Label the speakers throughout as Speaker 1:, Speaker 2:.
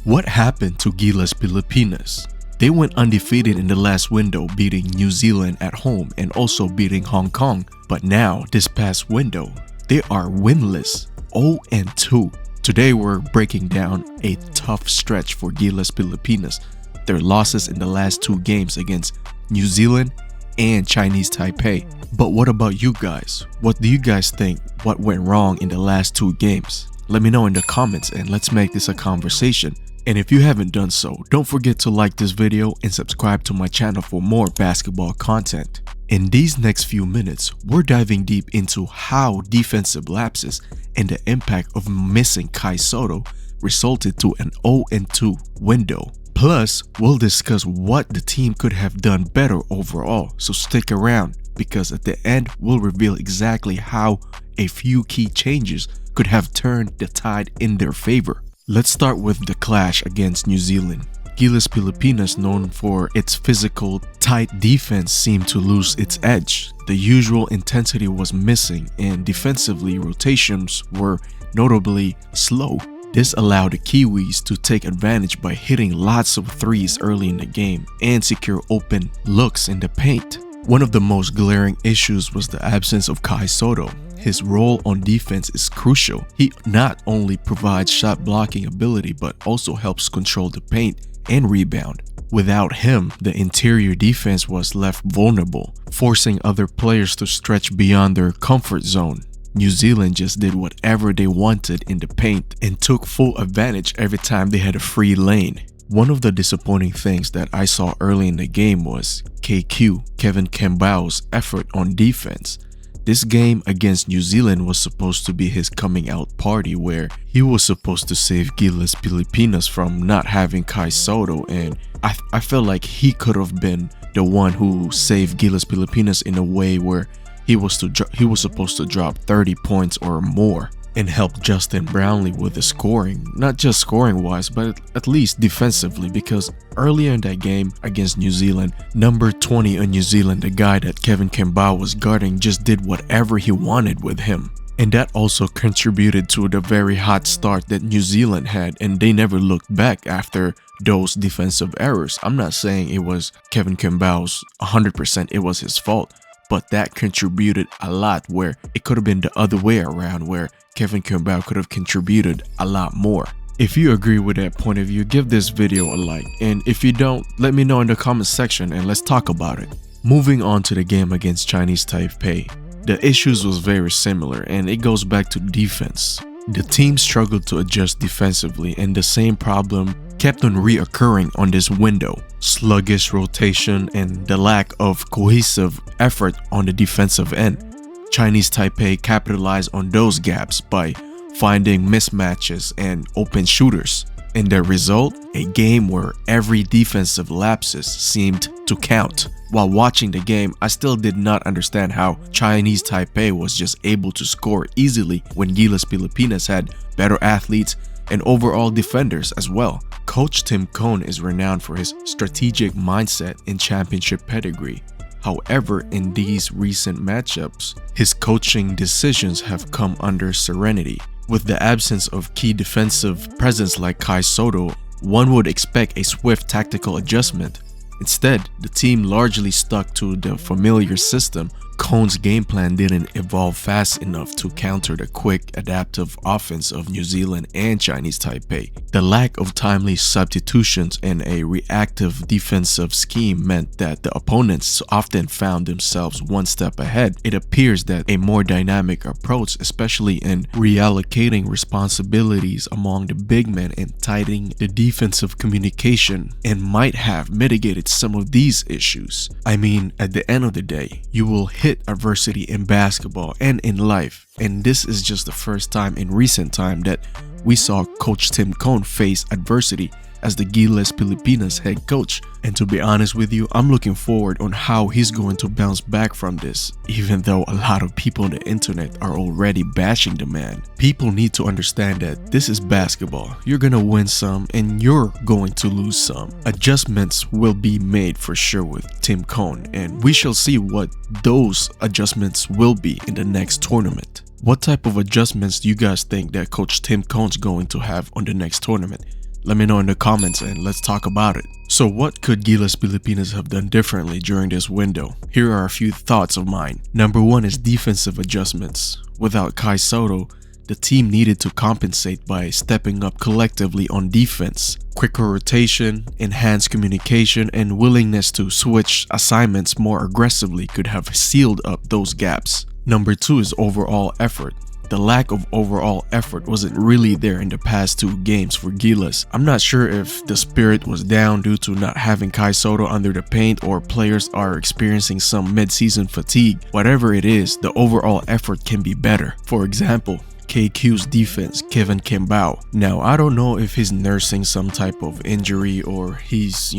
Speaker 1: What happened to Gilas Pilipinas? They went undefeated in the last window, beating New Zealand at home and also beating Hong Kong. But now, this past window, they are winless, 0-2. Today we're breaking down a tough stretch for Gilas Pilipinas. Their losses in the last two games against New Zealand and Chinese Taipei. But what about you guys? What do you guys think? What went wrong in the last two games? Let me know in the comments and let's make this a conversation. And if you haven't done so, don't forget to like this video and subscribe to my channel for more basketball content. In these next few minutes, we're diving deep into how defensive lapses and the impact of missing Kai Sotto resulted to an 0-2 window. Plus, we'll discuss what the team could have done better overall, so stick around because at the end, we'll reveal exactly how a few key changes could have turned the tide in their favor. Let's start with the clash against New Zealand. Gilas Pilipinas, known for its physical, tight defense, seemed to lose its edge. The usual intensity was missing and defensively rotations were notably slow. This allowed the Kiwis to take advantage by hitting lots of threes early in the game and secure open looks in the paint. One of the most glaring issues was the absence of Kai Sotto. His role on defense is crucial. He not only provides shot blocking ability but also helps control the paint and rebound. Without him, the interior defense was left vulnerable, forcing other players to stretch beyond their comfort zone. New Zealand just did whatever they wanted in the paint and took full advantage every time they had a free lane. One of the disappointing things that I saw early in the game was Kevin Kembao's effort on defense. This game against New Zealand was supposed to be his coming out party where he was supposed to save Gilas Pilipinas from not having Kai Sotto, and I felt like he could have been the one who saved Gilas Pilipinas in a way where he was supposed to drop 30 points or more and help Justin Brownlee with the scoring, not just scoring wise but at least defensively, because earlier in that game against New Zealand, number 20 on New Zealand, the guy that Kevin Kembao was guarding, just did whatever he wanted with him. And that also contributed to the very hot start that New Zealand had, and they never looked back after those defensive errors. I'm not saying it was Kevin Kembao's 100%, it was his fault. But that contributed a lot, where it could have been the other way around, where Kevin Kembao could have contributed a lot more. If you agree with that point of view, give this video a like. And if you don't, let me know in the comment section and let's talk about it. Moving on to the game against Chinese Taipei. The issues was very similar and it goes back to defense. The team struggled to adjust defensively and the same problem kept on reoccurring on this window. Sluggish rotation and the lack of cohesive effort on the defensive end. Chinese Taipei capitalized on those gaps by finding mismatches and open shooters. And the result, a game where every defensive lapses seemed to count. While watching the game, I still did not understand how Chinese Taipei was just able to score easily when Gilas Pilipinas had better athletes and overall defenders as well. Coach Tim Cone is renowned for his strategic mindset and championship pedigree. However, in these recent matchups, his coaching decisions have come under serenity. With the absence of key defensive presence like Kai Sotto, one would expect a swift tactical adjustment. Instead, the team largely stuck to the familiar system. Cone's game plan didn't evolve fast enough to counter the quick, adaptive offense of New Zealand and Chinese Taipei. The lack of timely substitutions and a reactive defensive scheme meant that the opponents often found themselves one step ahead. It appears that a more dynamic approach, especially in reallocating responsibilities among the big men and tightening the defensive communication, and might have mitigated some of these issues. I mean, at the end of the day, you will hit adversity in basketball and in life, and this is just the first time in recent time that we saw Coach Tim Cone face adversity as the Gilas Pilipinas head coach. And to be honest with you, I'm looking forward on how he's going to bounce back from this, even though a lot of people on the internet are already bashing the man. People need to understand that this is basketball. You're gonna win some and you're going to lose some. Adjustments will be made for sure with Tim Cone, and we shall see what those adjustments will be in the next tournament. What type of adjustments do you guys think that Coach Tim Cone's going to have on the next tournament? Let me know in the comments and let's talk about it. So what could Gilas Pilipinas have done differently during this window? Here are a few thoughts of mine. Number one is defensive adjustments. Without Kai Sotto, the team needed to compensate by stepping up collectively on defense. Quicker rotation, enhanced communication, and willingness to switch assignments more aggressively could have sealed up those gaps. Number two is overall effort. The lack of overall effort wasn't really there in the past 2 games for Gilas. I'm not sure if the spirit was down due to not having Kai Sotto under the paint or players are experiencing some mid-season fatigue. Whatever it is, the overall effort can be better. For example, KQ's defense, Kevin Kembao. Now, I don't know if he's nursing some type of injury or he's,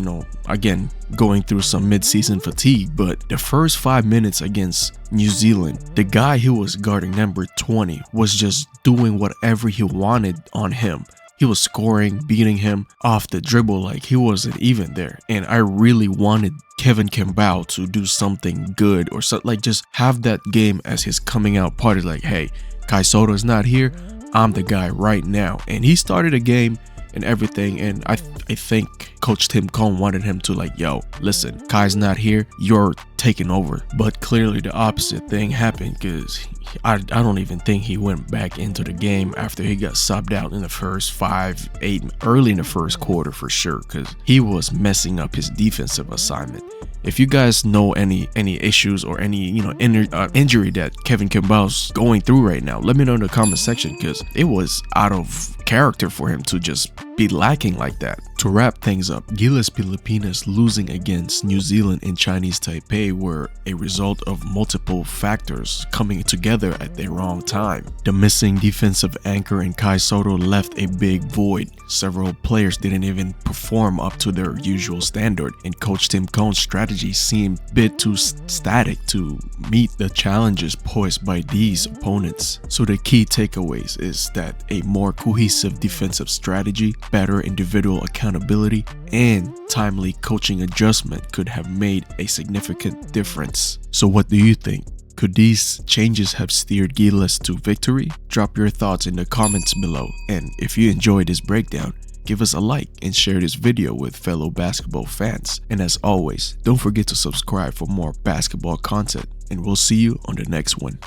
Speaker 1: again, going through some mid-season fatigue, but the first 5 minutes against New Zealand, the guy who was guarding number 20 was just doing whatever he wanted on him. He was scoring, beating him off the dribble like he wasn't even there. And I really wanted Kevin Kembao to do something good or something, like just have that game as his coming out party, like, hey, Kai Sotto is not here, I'm the guy right now. And he started a game and everything, and I think Coach Tim Cohn wanted him to like, yo, listen, Kai's not here, you're taking over. But clearly the opposite thing happened, because I don't even think he went back into the game after he got subbed out in the first 5-8, early in the first quarter for sure, because he was messing up his defensive assignment. If you guys know any issues or any injury that Kevin Kimbao's going through right now, let me know in the comment section, because it was out of character for him to just be lacking like that. To wrap things up, Gilas Pilipinas losing against New Zealand in Chinese Taipei were a result of multiple factors coming together at the wrong time. The missing defensive anchor in Kai Sotto left a big void. Several players didn't even perform up to their usual standard, and Coach Tim Cohn's strategy seemed a bit too static to meet the challenges posed by these opponents. So the key takeaways is that a more cohesive defensive strategy, better individual accountability, and timely coaching adjustment could have made a significant difference. So what do you think? Could these changes have steered Gilas to victory? Drop your thoughts in the comments below, and if you enjoyed this breakdown, give us a like and share this video with fellow basketball fans. And as always, don't forget to subscribe for more basketball content, and we'll see you on the next one.